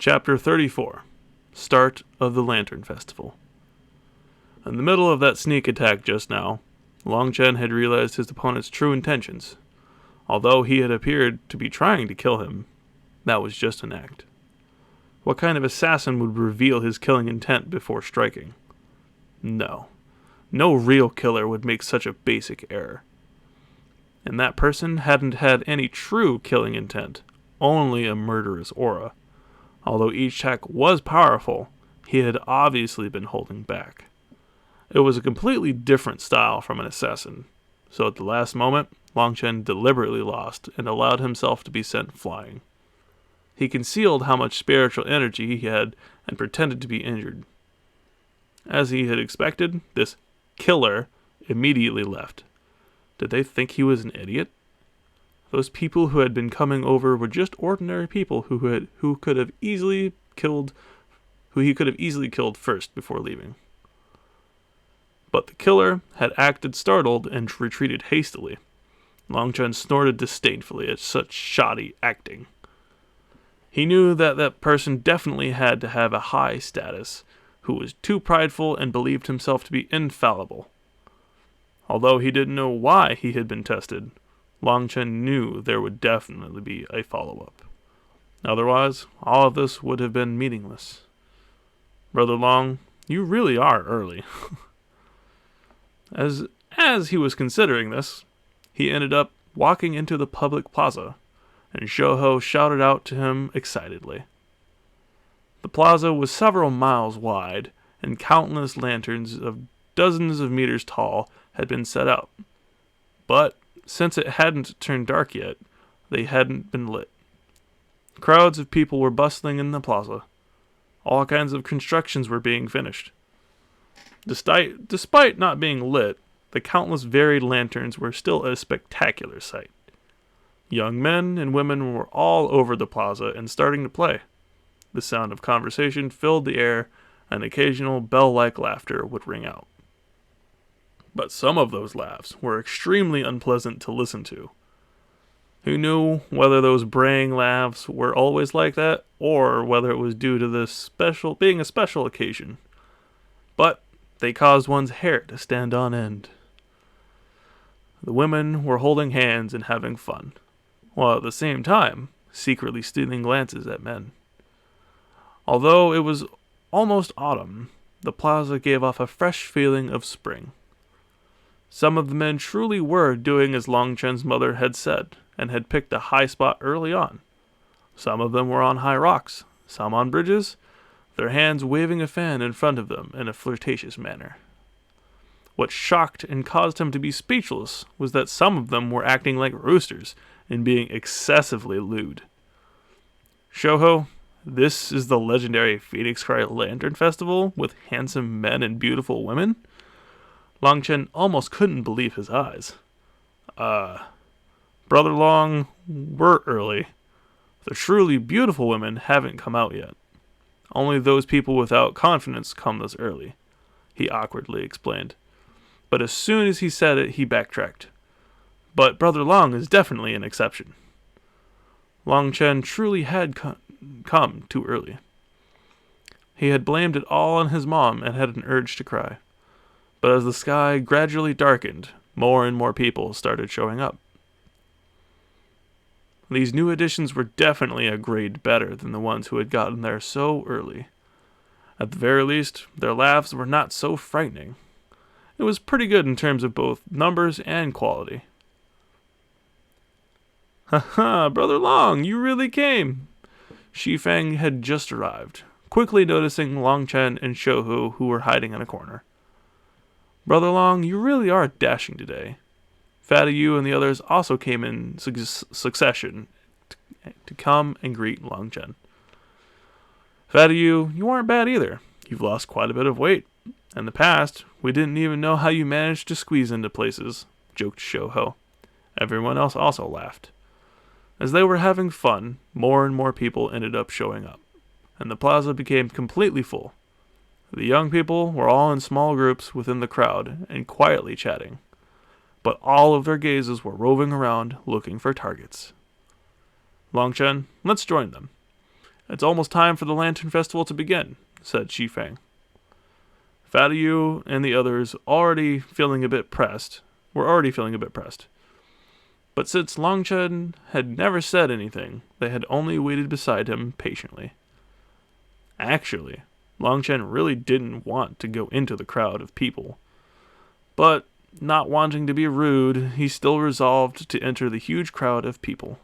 Chapter 34. Start of the Lantern Festival. In the middle of that sneak attack just now, Long Chen had realized his opponent's true intentions. Although he had appeared to be trying to kill him, that was just an act. What kind of assassin would reveal his killing intent before striking? No. No real killer would make such a basic error. And that person hadn't had any true killing intent, only a murderous aura. Although each attack was powerful, he had obviously been holding back. It was a completely different style from an assassin, so at the last moment, Long Chen deliberately lost and allowed himself to be sent flying. He concealed how much spiritual energy he had and pretended to be injured. As he had expected, this killer immediately left. Did they think he was an idiot? Those people who had been coming over were just ordinary people who he could have easily killed first before leaving. But the killer had acted startled and retreated hastily. Long Chen snorted disdainfully at such shoddy acting. He knew that that person definitely had to have a high status, who was too prideful and believed himself to be infallible. Although he didn't know why he had been tested, Long Chen knew there would definitely be a follow-up. Otherwise, all of this would have been meaningless. Brother Long, you really are early. As he was considering this, he ended up walking into the public plaza, and Xuanhuan shouted out to him excitedly. The plaza was several miles wide, and countless lanterns of dozens of meters tall had been set out. But since it hadn't turned dark yet, they hadn't been lit. Crowds of people were bustling in the plaza. All kinds of constructions were being finished. Despite not being lit, the countless varied lanterns were still a spectacular sight. Young men and women were all over the plaza and starting to play. The sound of conversation filled the air, and occasional bell-like laughter would ring out. But some of those laughs were extremely unpleasant to listen to. Who knew whether those braying laughs were always like that, or whether it was due to this being a special occasion. But they caused one's hair to stand on end. The women were holding hands and having fun, while at the same time secretly stealing glances at men. Although it was almost autumn, the plaza gave off a fresh feeling of spring. Some of the men truly were doing as Long Chen's mother had said, and had picked a high spot early on. Some of them were on high rocks, some on bridges, their hands waving a fan in front of them in a flirtatious manner. What shocked and caused him to be speechless was that some of them were acting like roosters and being excessively lewd. Xuanhuan, this is the legendary Phoenix Cry Lantern Festival with handsome men and beautiful women? Long Chen almost couldn't believe his eyes. Brother Long, we're early. The truly beautiful women haven't come out yet. Only those people without confidence come this early, he awkwardly explained. But as soon as he said it, he backtracked. But Brother Long is definitely an exception. Long Chen truly had come too early. He had blamed it all on his mom and had an urge to cry. But as the sky gradually darkened, more and more people started showing up. These new additions were definitely a grade better than the ones who had gotten there so early. At the very least, their laughs were not so frightening. It was pretty good in terms of both numbers and quality. "Haha, Brother Long, you really came!" Shifeng had just arrived, quickly noticing Long Chen and Xuanhuan who were hiding in a corner. "Brother Long, you really are dashing today." Fatty Yu and the others also came in succession to come and greet Long Chen. "Fatty Yu, you aren't bad either. You've lost quite a bit of weight. In the past, we didn't even know how you managed to squeeze into places," joked Xuanhuan. Everyone else also laughed. As they were having fun, more and more people ended up showing up, and the plaza became completely full. The young people were all in small groups within the crowd and quietly chatting, but all of their gazes were roving around looking for targets. "Long Chen, let's join them. It's almost time for the Lantern Festival to begin, said Xifeng. Fatu and the others were already feeling a bit pressed. But since Long Chen had never said anything, they had only waited beside him patiently. Actually, Long Chen really didn't want to go into the crowd of people. But, not wanting to be rude, he still resolved to enter the huge crowd of people.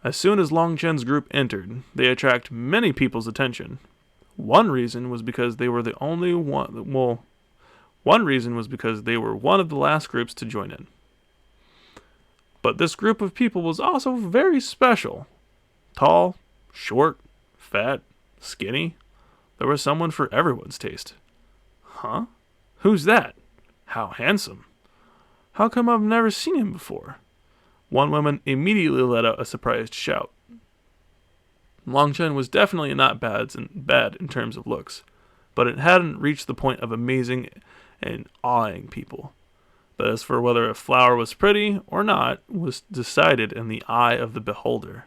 As soon as Long Chen's group entered, they attracted many people's attention. One reason was because they were one of the last groups to join in. But this group of people was also very special. Tall, short, fat, skinny. There was someone for everyone's taste. Huh? Who's that? How handsome. How come I've never seen him before? One woman immediately let out a surprised shout. Long Chen was definitely not bad in terms of looks, but it hadn't reached the point of amazing and awing people. But as for whether a flower was pretty or not was decided in the eye of the beholder.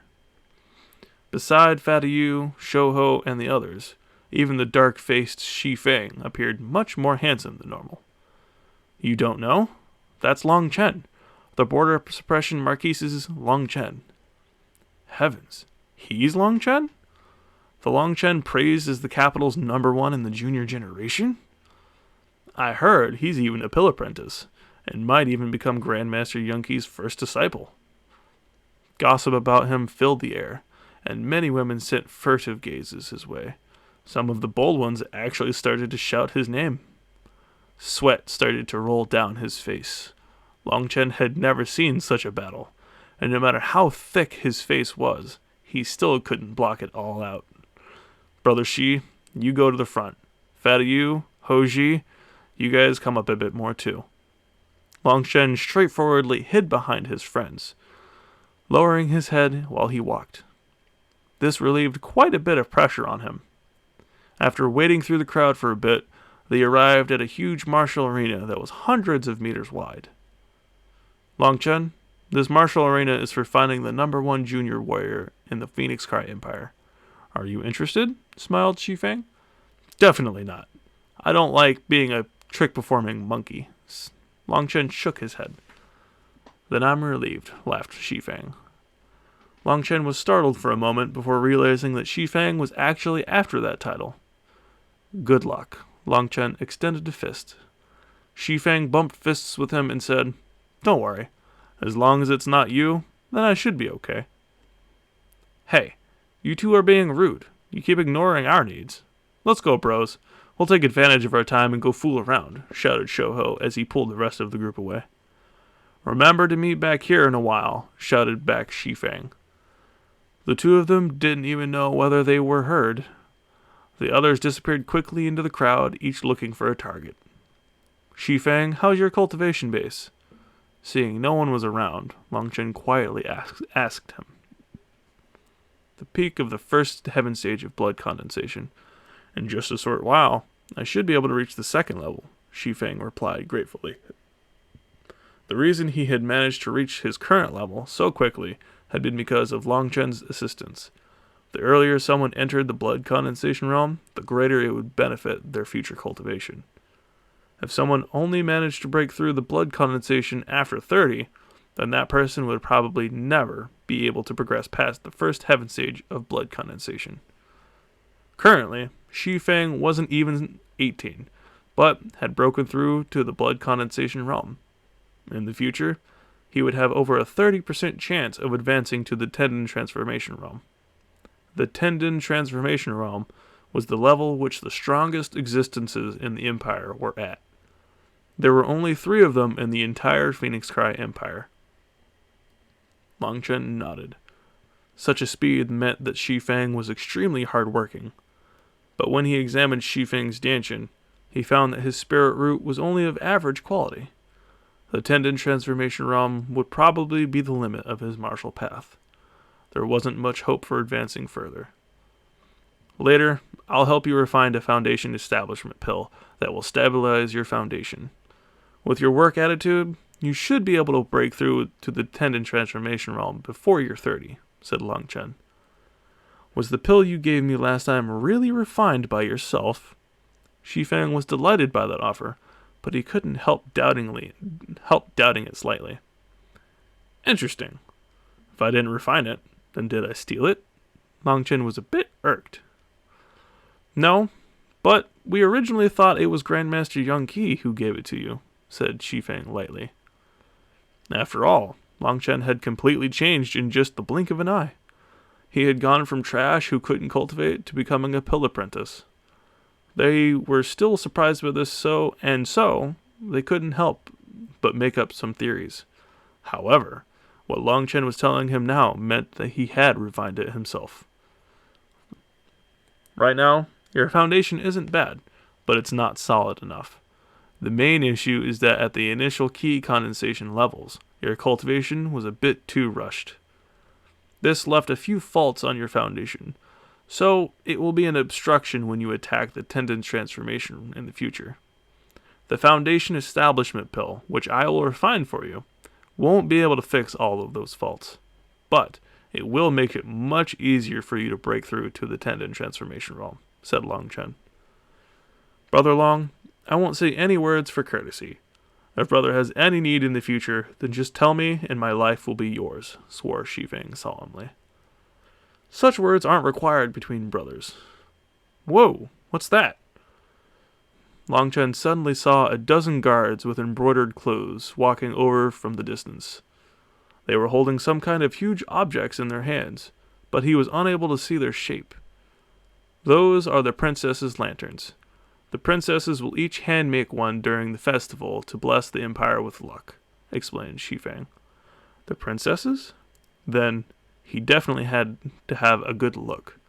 Beside Fatu, Shouho, and the others, even the dark-faced Xifeng appeared much more handsome than normal. You don't know? That's Long Chen, the border suppression Marquise's Long Chen. Heavens, he's Long Chen? The Long Chen praised as the capital's #1 in the junior generation? I heard he's even a pill apprentice, and might even become Grandmaster Yunqi's first disciple. Gossip about him filled the air, and many women sent furtive gazes his way. Some of the bold ones actually started to shout his name. Sweat started to roll down his face. Long Chen had never seen such a battle, and no matter how thick his face was, he still couldn't block it all out. Brother Shi, you go to the front. Fatu, Hoji, you guys come up a bit more too. Long Chen straightforwardly hid behind his friends, lowering his head while he walked. This relieved quite a bit of pressure on him. After wading through the crowd for a bit, they arrived at a huge martial arena that was hundreds of meters wide. Long Chen, this martial arena is for finding the #1 junior warrior in the Phoenix Cry Empire. Are you interested? Smiled Xifeng. Definitely not. I don't like being a trick-performing monkey. Long Chen shook his head. Then I'm relieved, laughed Xifeng. Long Chen was startled for a moment before realizing that Xifeng was actually after that title. Good luck. Long Chen extended a fist. Xifeng bumped fists with him and said, Don't worry. As long as it's not you, then I should be okay. Hey, you two are being rude. You keep ignoring our needs. Let's go, bros. We'll take advantage of our time and go fool around, shouted Shouho as he pulled the rest of the group away. Remember to meet back here in a while, shouted back Xifeng. The two of them didn't even know whether they were heard. The others disappeared quickly into the crowd, each looking for a target. Xifeng, how's your cultivation base? Seeing no one was around, Long Chen quietly asked him. The peak of the first heaven stage of blood condensation. In just a short while, I should be able to reach the second level, Xifeng replied gratefully. The reason he had managed to reach his current level so quickly had been because of Long Chen's assistance. The earlier someone entered the blood condensation realm, the greater it would benefit their future cultivation. If someone only managed to break through the blood condensation after 30, then that person would probably never be able to progress past the first heaven stage of blood condensation. Currently, Xifeng wasn't even 18, but had broken through to the blood condensation realm. In the future, he would have over a 30% chance of advancing to the tendon transformation realm. The tendon transformation realm was the level which the strongest existences in the Empire were at. There were only 3 of them in the entire Phoenix Cry Empire. Long Chen nodded. Such a speed meant that Xifeng was extremely hard-working. But when he examined Xifeng's Danshin, he found that his spirit root was only of average quality. The tendon transformation realm would probably be the limit of his martial path. There wasn't much hope for advancing further. Later, I'll help you refine a foundation establishment pill that will stabilize your foundation. With your work attitude, you should be able to break through to the tendon transformation realm before you're 30, said Long Chen. Was the pill you gave me last time really refined by yourself? Shifeng was delighted by that offer, but he couldn't help doubting it slightly. Interesting. If I didn't refine it, then did I steal it? Long Chen was a bit irked. No, but we originally thought it was Grandmaster Yang Qi who gave it to you, said Shifeng lightly. After all, Long Chen had completely changed in just the blink of an eye. He had gone from trash who couldn't cultivate to becoming a pill apprentice. They were still surprised by this, so they couldn't help but make up some theories. However, what Long Chen was telling him now meant that he had refined it himself. Right now, your foundation isn't bad, but it's not solid enough. The main issue is that at the initial key condensation levels, your cultivation was a bit too rushed. This left a few faults on your foundation, so it will be an obstruction when you attack the tendon transformation in the future. The foundation establishment pill, which I will refine for you, won't be able to fix all of those faults, but it will make it much easier for you to break through to the tendon transformation realm, said Long Chen. Brother Long, I won't say any words for courtesy. If brother has any need in the future, then just tell me and my life will be yours, swore Shifeng solemnly. Such words aren't required between brothers. Whoa, what's that? Long Chen suddenly saw a dozen guards with embroidered clothes walking over from the distance. They were holding some kind of huge objects in their hands, but he was unable to see their shape. Those are the princess's lanterns. The princesses will each hand make one during the festival to bless the empire with luck, explained Shifeng. The princesses? Then he definitely had to have a good look.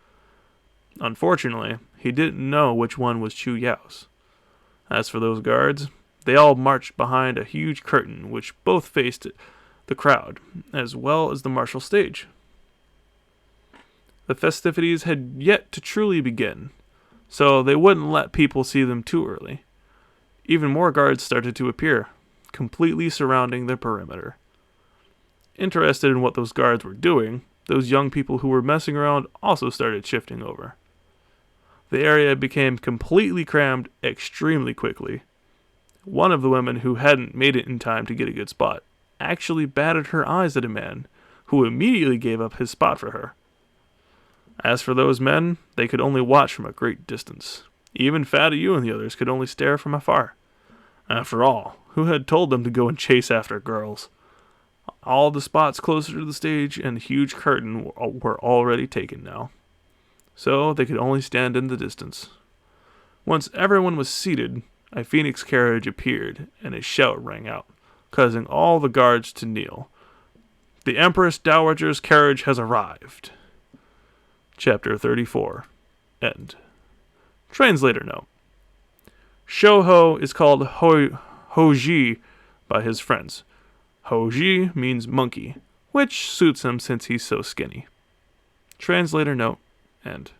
Unfortunately, he didn't know which one was Chu Yao's. As for those guards, they all marched behind a huge curtain which both faced the crowd, as well as the martial stage. The festivities had yet to truly begin, so they wouldn't let people see them too early. Even more guards started to appear, completely surrounding the perimeter. Interested in what those guards were doing, those young people who were messing around also started shifting over. The area became completely crammed extremely quickly. One of the women who hadn't made it in time to get a good spot actually batted her eyes at a man, who immediately gave up his spot for her. As for those men, they could only watch from a great distance. Even Fatty Yu and the others could only stare from afar. After all, who had told them to go and chase after girls? All the spots closer to the stage and the huge curtain were already taken now, so they could only stand in the distance. Once everyone was seated, a phoenix carriage appeared, and a shout rang out, causing all the guards to kneel. The Empress Dowager's carriage has arrived. Chapter 34. End. Translator note. Shouho is called Hoji by his friends. Hoji means monkey, which suits him since he's so skinny. Translator note. End.